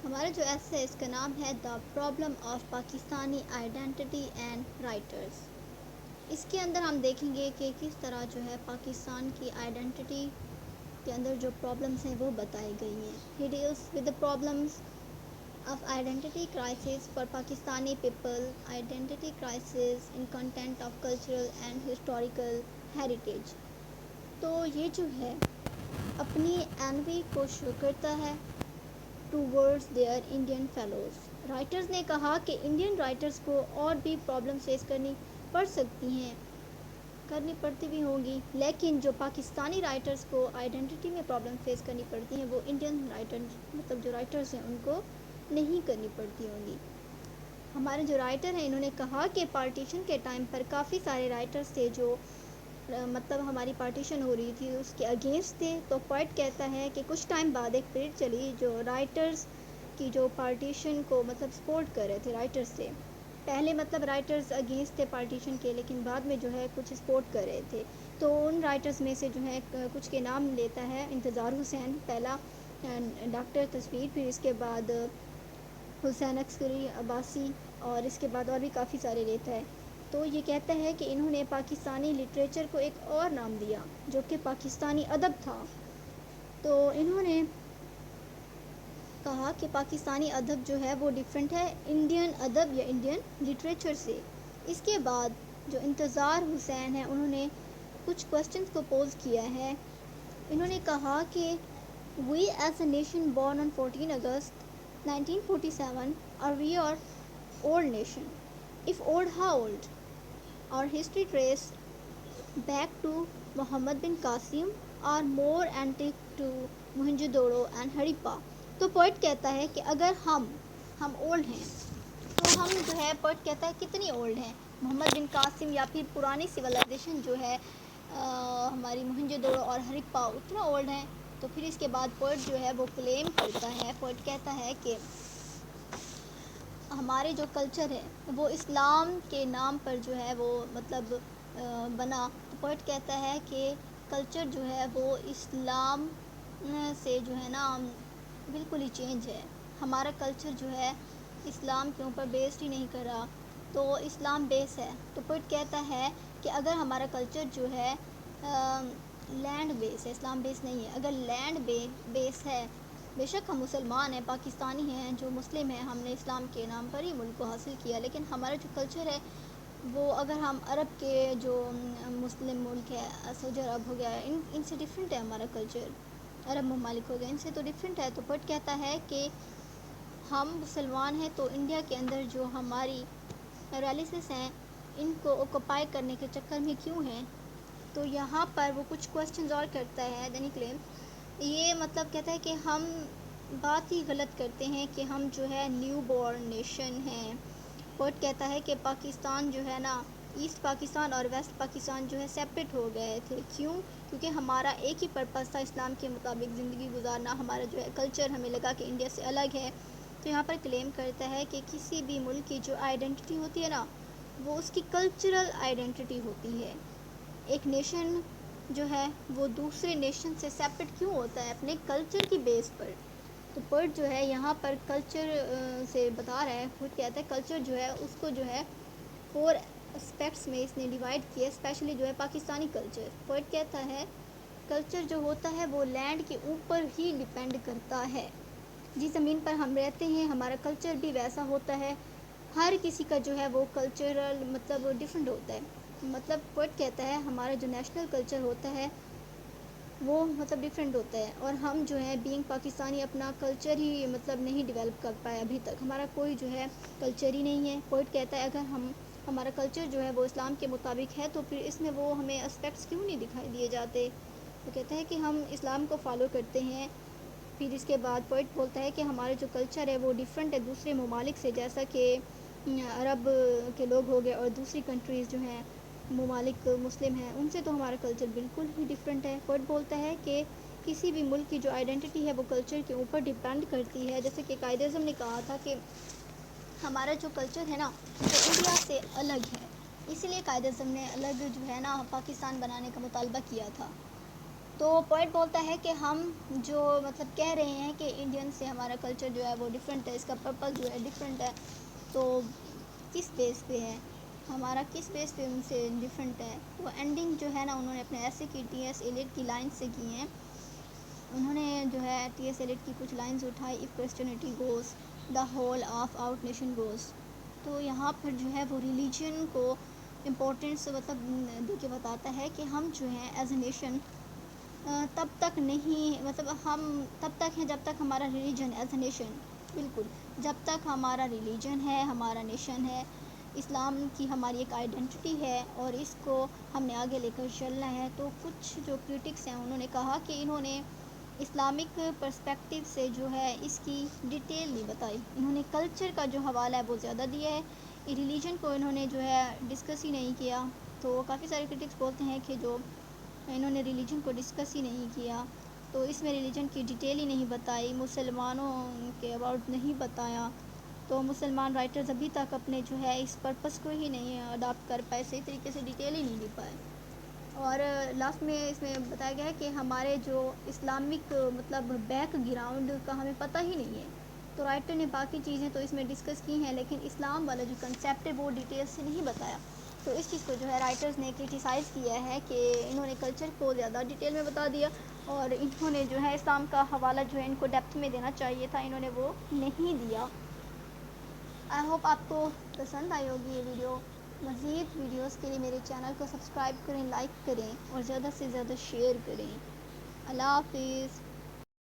ہمارا جو ایسے ہے اس کا نام ہے the problem of Pakistani identity and writers. اس کے اندر ہم دیکھیں گے کہ کس طرح جو ہے پاکستان کی آئیڈینٹی کے اندر جو پرابلمس ہیں وہ بتائی گئی ہیں۔ He deals with the problems of identity crisis for Pakistani people, identity crisis in content of cultural and historical heritage۔ تو یہ جو ہے اپنی انوی کو شو کرتا ہے towards their Indian fellows۔ Writers نے کہا کہ انڈین رائٹرز کو اور بھی پرابلم فیس کرنی پڑ سکتی ہیں، کرنی پڑتی بھی ہوں گی، لیکن جو پاکستانی رائٹرز کو آئیڈینٹی میں پرابلم فیس کرنی پڑتی ہیں وہ انڈین رائٹر جو رائٹرز ہیں ان کو نہیں کرنی پڑتی ہوں گی۔ ہمارے جو رائٹر ہیں انہوں نے کہا کہ پارٹیشن کے ٹائم پر کافی سارے رائٹرز تھے جو ہماری پارٹیشن ہو رہی تھی اس کے اگینسٹ تھے۔ تو پوائٹ کہتا ہے کہ کچھ ٹائم بعد ایک پیریڈ چلی جو رائٹرز کی جو پارٹیشن کو سپورٹ کر رہے تھے رائٹرز سے، پہلے رائٹرز اگینسٹ تھے پارٹیشن کے، لیکن بعد میں جو ہے کچھ سپورٹ کر رہے تھے۔ تو ان رائٹرز میں سے جو ہے کچھ کے نام لیتا ہے انتظار حسین پہلا، ڈاکٹر تصویر، پھر اس کے بعد حسین عسکری عباسی، اور اس کے بعد اور بھی کافی سارے لیتا ہے۔ تو یہ کہتا ہے کہ انہوں نے پاکستانی لٹریچر کو ایک اور نام دیا جو کہ پاکستانی ادب تھا۔ تو انہوں نے کہا کہ پاکستانی ادب جو ہے وہ ڈیفرنٹ ہے انڈین ادب یا انڈین لٹریچر سے۔ اس کے بعد جو انتظار حسین ہے انہوں نے کچھ کوسچنز کو پوز کیا ہے۔ انہوں نے کہا کہ We as a nation born on 14 August 1947 are we are old nation. If old, how old? Our history trace back to Muhammad bin Qasim or more antique to Mohenjo-daro and Harappa۔ تو poet کہتا ہے کہ اگر ہم old ہیں تو ہم جو ہے پوئٹ کہتا ہے کتنی اولڈ ہیں، محمد بن قاسم یا پھر پرانی سویلائزیشن جو ہے ہماری موہنجو دڑو اور ہرپا اتنا اولڈ ہیں۔ تو پھر اس کے بعد پوئٹ جو ہے وہ کلیم کرتا ہے، پوئٹ کہتا ہے کہ ہمارے جو کلچر ہے وہ اسلام کے نام پر جو ہے وہ بنا۔ تو پوئٹ کہتا ہے کہ کلچر جو ہے وہ اسلام سے جو ہے نا بالکل ہی چینج ہے، ہمارا کلچر جو ہے اسلام کے اوپر بیسڈ ہی نہیں کر رہا، تو اسلام بیس ہے۔ تو پوئٹ کہتا ہے کہ اگر ہمارا کلچر جو ہے لینڈ بیس ہے، اسلام بیس نہیں ہے، اگر لینڈ بیس ہے، بے شک ہم مسلمان ہیں، پاکستانی ہیں، جو مسلم ہیں، ہم نے اسلام کے نام پر ہی ملک کو حاصل کیا، لیکن ہمارا جو کلچر ہے وہ اگر ہم عرب کے جو مسلم ملک ہے، سعودی عرب ہو گیا، ان سے ڈیفرنٹ ہے ہمارا کلچر، عرب ممالک ہو گئے ان سے تو ڈیفرنٹ ہے۔ تو پوئٹ کہتا ہے کہ ہم مسلمان ہیں تو انڈیا کے اندر جو ہماری ریلیسس ہیں ان کو اوکوپائی کرنے کے چکر میں کیوں ہیں۔ تو یہاں پر وہ کچھ کوسچنز اور کرتا ہے دینی کلیم، یہ کہتا ہے کہ ہم بات ہی غلط کرتے ہیں کہ ہم جو ہے نیو بورن نیشن ہیں۔ پوئٹ کہتا ہے کہ پاکستان جو ہے نا ایسٹ پاکستان اور ویسٹ پاکستان جو ہے سیپریٹ ہو گئے تھے، کیوں؟ کیونکہ ہمارا ایک ہی پرپس تھا اسلام کے مطابق زندگی گزارنا، ہمارا جو ہے کلچر ہمیں لگا کہ انڈیا سے الگ ہے۔ تو یہاں پر کلیم کرتا ہے کہ کسی بھی ملک کی جو آئیڈینٹی ہوتی ہے نا وہ اس کی کلچرل آئیڈینٹی ہوتی ہے۔ ایک نیشن جو ہے وہ دوسرے نیشن سے سیپریٹ کیوں ہوتا ہے؟ اپنے کلچر کی بیس پر۔ تو پوئٹ جو ہے یہاں پر کلچر سے بتا رہا ہے، خود کہتا ہے کلچر جو ہے اس کو جو ہے 4 اسپیکٹس میں اس نے ڈیوائڈ کیا، اسپیشلی جو ہے پاکستانی کلچر۔ پوئٹ کہتا ہے کلچر جو ہوتا ہے وہ لینڈ کے اوپر ہی ڈیپینڈ کرتا ہے، جس زمین پر ہم رہتے ہیں ہمارا کلچر بھی ویسا ہوتا ہے، ہر کسی کا جو ہے وہ کلچرل ڈیفرنٹ ہوتا ہے۔ پوئٹ کہتا ہے ہمارا جو نیشنل کلچر ہوتا ہے وہ ڈیفرنٹ ہوتا ہے، اور ہم جو ہے بینگ پاکستانی اپنا کلچر ہی نہیں ڈیولپ کر پائے ابھی تک، ہمارا کوئی جو ہے کلچر ہی نہیں ہے۔ پوئٹ کہتا ہے اگر ہمارا کلچر جو ہے وہ اسلام کے مطابق ہے تو پھر اس میں وہ ہمیں اسپیکٹس کیوں نہیں دکھائی دیے جاتے؟ وہ کہتا ہے کہ ہم اسلام کو فالو کرتے ہیں۔ پھر اس کے بعد پوئٹ بولتا ہے کہ ہمارا جو کلچر ہے وہ ڈیفرنٹ ہے دوسرے ممالک سے، جیسا کہ عرب کے لوگ ہو گئے اور دوسری کنٹریز جو ہیں ممالک مسلم ہیں ان سے تو ہمارا کلچر بالکل ہی ڈیفرنٹ ہے۔ پوئٹ بولتا ہے کہ کسی بھی ملک کی جو آئیڈینٹی ہے وہ کلچر کے اوپر ڈیپینڈ کرتی ہے، جیسے کہ قائد اعظم نے کہا تھا کہ ہمارا جو کلچر ہے نا وہ انڈیا سے الگ ہے، اسی لیے قائد اعظم نے الگ جو ہے نا پاکستان بنانے کا مطالبہ کیا تھا۔ تو پوئٹ بولتا ہے کہ ہم جو مطلب کہہ رہے ہیں کہ انڈین سے ہمارا کلچر جو ہے وہ ڈیفرنٹ ہے، اس کا پرپس جو ہے ڈیفرنٹ ہے، تو کس بیس پہ ہے، ہمارا کس بیس پہ ان سے ڈیفرنٹ ہے. وہ اینڈنگ جو ہے نا انہوں نے اپنے ایسے کی ٹی ایس ایلیٹ کی لائن سے کی ہیں. انہوں نے جو ہے ٹی ایس ایلیٹ کی کچھ لائنز اٹھائی: if Christianity goes the whole of out nation goes. تو یہاں پر جو ہے وہ ریلیجن کو امپورٹنس مطلب دے کے بتاتا ہے کہ ہم جو ہیں ایز اے نیشن تب تک نہیں، مطلب ہم تب تک ہیں جب تک ہمارا ریلیجن ایز اے نیشن، بالکل جب تک ہمارا ریلیجن ہے، ہمارا نیشن ہے، اسلام کی ہماری ایک آئیڈینٹی ہے اور اس کو ہم نے آگے لے کر چلنا ہے. تو کچھ جو کرٹکس ہیں انہوں نے کہا کہ انہوں نے اسلامک پرسپیکٹیو سے جو ہے اس کی ڈیٹیل نہیں بتائی. انہوں نے کلچر کا جو حوالہ ہے وہ زیادہ دیا ہے، ریلیجن کو انہوں نے جو ہے ڈسکس ہی نہیں کیا. تو کافی سارے کرٹکس بولتے ہیں کہ جو انہوں نے ریلیجن کو ڈسکس ہی نہیں کیا، تو اس میں ریلیجن کی ڈیٹیل ہی نہیں بتائی، مسلمانوں کے اباؤٹ نہیں بتایا. تو مسلمان رائٹرز ابھی تک اپنے جو ہے اس پرپس کو ہی نہیں اڈاپٹ کر پائے، صحیح طریقے سے ڈیٹیل ہی نہیں دے پائے. اور لاسٹ میں اس میں بتایا گیا ہے کہ ہمارے جو اسلامک مطلب بیک گراؤنڈ کا ہمیں پتہ ہی نہیں ہے. تو رائٹر نے باقی چیزیں تو اس میں ڈسکس کی ہیں لیکن اسلام والا جو کنسیپٹ ہے وہ ڈیٹیل سے نہیں بتایا. تو اس چیز کو جو ہے رائٹرز نے کرٹیسائز کیا ہے کہ انہوں نے کلچر کو زیادہ ڈیٹیل میں بتا دیا اور انہوں نے جو ہے اسلام کا حوالہ جو ہے ان کو ڈیپتھ میں دینا چاہیے تھا، انہوں نے وہ نہیں دیا. آئی ہوپ آپ کو پسند آئی ہوگی یہ ویڈیو. مزید ویڈیوز کے لیے میرے چینل کو سبسکرائب کریں، لائک کریں اور زیادہ سے زیادہ شیئر کریں. اللہ حافظ.